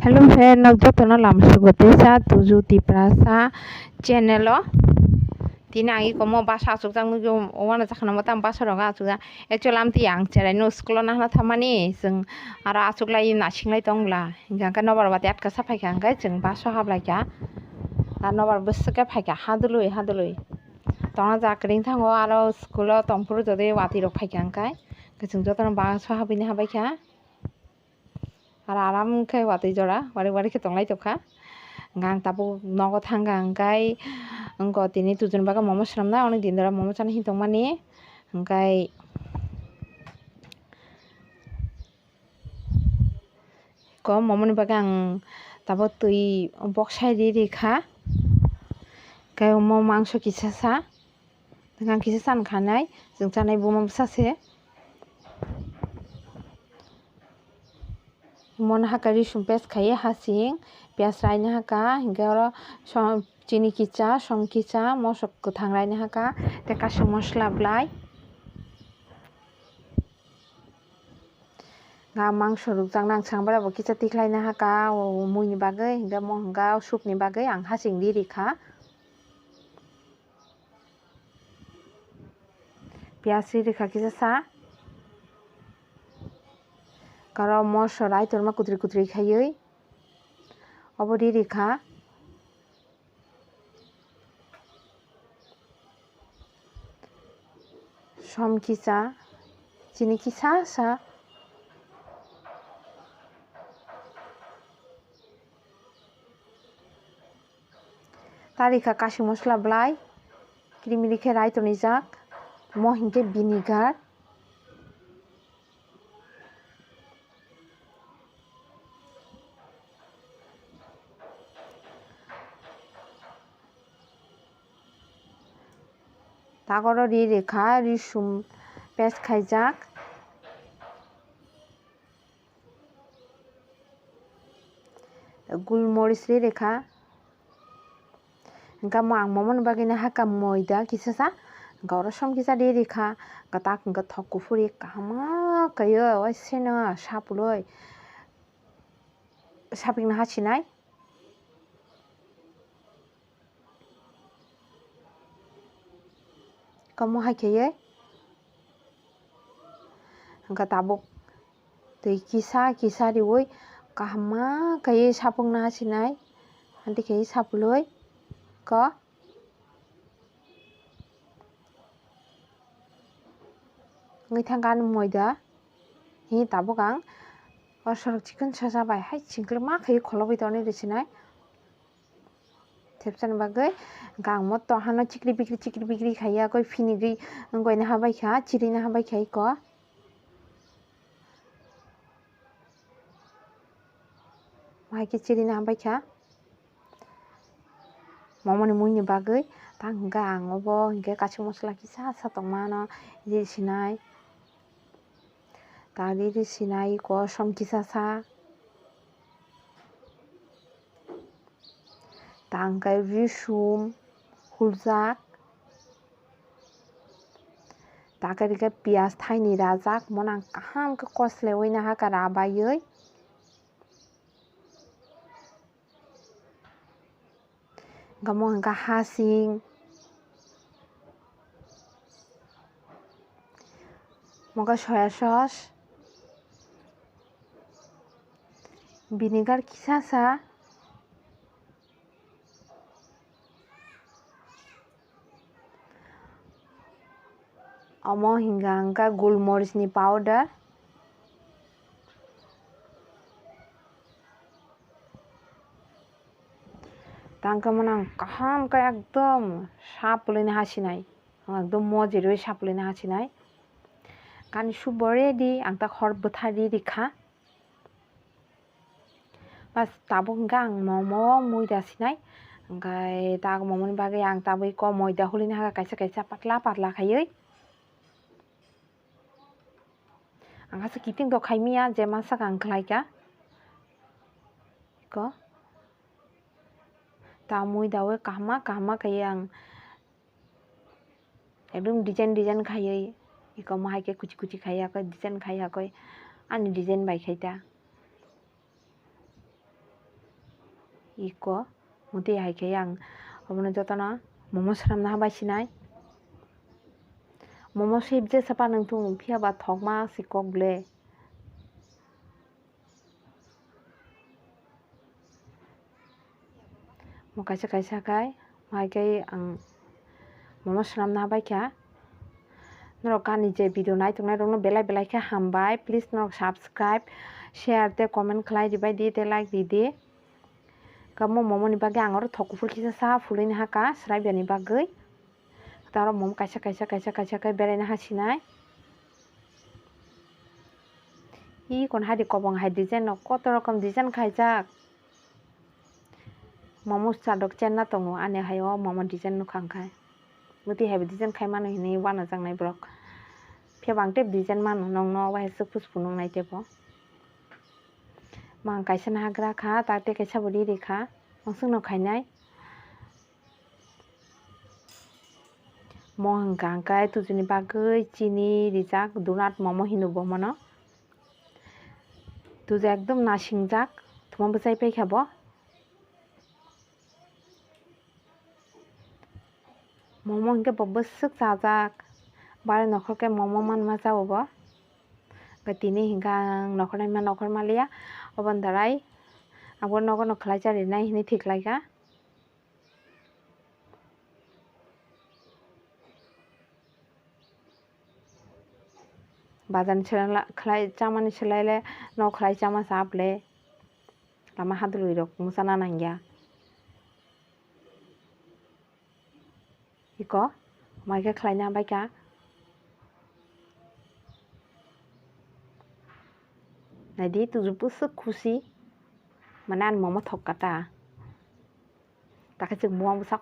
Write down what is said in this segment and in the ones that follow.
Hello friend, nagjotono lamsugote tuju tiprasa channel o tina agi komo basa asukjang nugo owana jakhana mata basa roga asukjang actually amti yang cherai no school na hana thamani jeng ara asuklai nasinglai tongla hingka nobar bati atka safaika hingka jeng basa hablaika ar nobar bwswka faika hadului tongna jakring thango aro school o tongpuru jodi wati rok faika hingka jeng jotono basa habini habaika আর আরাম খাই ওয়াতেই জোড়া বাড়ি খেতে লাই তোখা গাং তাবো নগদ থাঙ্গা হংকাই তিনি দুজন বাগা মোমো সাম না অনেক দিন ধরে মোমো চানা হিতং মানি হংকাই মোমোনি বাগা আং তাবো তুই বক্সাই রেখা গাই মাংস কিসাসা গাং কিসা চান খানাই जों চানাই বুমা সাসে मन haka risum pes khai hasing pias raina haka hingke oro chini kicha som kicha mosok kwthang raina haka te kasu mosla blai ga mangso rukjak nang sangbara bo kicha tiklaina haka muini bagoi hingke mohonga soup ni bagoi ang hasing rikha pias rikha kicha sa karo moso rai torma kutri khaioi obo rikha som kicha chini kicha sa tarikha kashi mosla blai krimi rikhe rai tonijak mo hingke vinegar tagoro rikha risum pes khaijak gulmoric rikha hingka ang momon bagina haka moida kisasa goro som kisa rikha gatak hingka thok kufuri kama kayo oi seno sapuloi sapingna hasinai komo haikeye hingka tabuk tui kisa riwoi kahma kaye sapungna hasinai anti kaye sapuloi ko ngai thangkan moida hi tabuk ang sorok chikon sajabai hai chingkle ma kaye kholobai torni risinai thepsani bagoi gang mo to hano chikri bikri khaiya koi finigui goina habaikha chirina habaikha ko maike chirina habaikha momoni muini bagoi tang hingka ang obo hingke kachi mosla kisa tongmano risinai tari risinai ko som kisa sa tangkai risum huljak takai rike pias thaini rajak monang kaham ke koslewoi na haka rabaioi gamo hingka hasing moga soya sauce vinegar kisasa omo hingka gulmoric ni powder tangka monang kaham ka ekdom sapulina hasinai ekdom mojiroi sapulina hasinai kani soup ready ang ta hor bwthai rikha bas tabuk hingka ang momo moida sinai hingkai tago momoni bagoi ang taboi ko moida hulina haka kaisa patla khaioi ang hasa kiting to khaimia je masa ang khlaika ko ta moida oi kahma kaye ang ekdom design khaioi iko mahaike kuchi khaiya koi design khaiya koi ani design bai khaita iko muti haike yang obono jotono momo sramna habai sinai momo ship sapa nung tung phiaba thokma sikok ble mo kaisa kai haike ang momo sramna habai kha norok kani je video nai tungnai rokno belai kha hambai please norok subscribe share te comment khlai dibai di te like di di kamo momo ni bagui angoro thokufur kisa sa fulini haka sraibani bagui taro momo kaisa kai beraina hasinai E kon hadi kobong hai design no kot rokom design khaijak momo sadok chenna tongo ane hayo momo design no khangkhai muti hai design khai mano hini wana jangnai brok phebang tep design mano nongno wai sukpus punong nai tepo mang kaisa na hagra kha tate kaisa bodi rekha mangsung no khainai mohang kangkai tujuni bagui chini rijak donat momo hinubo mono tuja ekdom na singjak thuma bwchai paikha bo momo hingke bo bwswk chajak bare nokhor ke momo manma jao bo tini hingka nokhor malia oboni darai abo nogo no khlaijak rinai hini thiklaika bazar ni khlai chamani selaile no khlai chama saple lama hadului rok musana nangya iko maike khlaina baika nadi tuju pusuk khusi manan momo thokkata takachik buang busak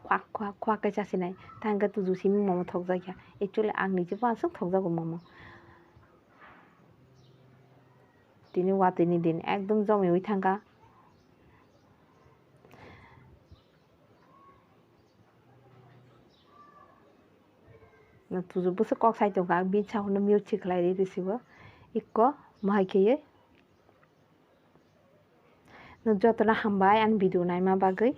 kwak kaisa sinai tangka tuju simi momo thokjakya actually ang nije asuk thokjago momo tini watini din ekdom jomeui thangka na tuju busuk kok sai tongka bin sahono music khlai risibo ikko mahaikeye no jotona hambai an video naima bagui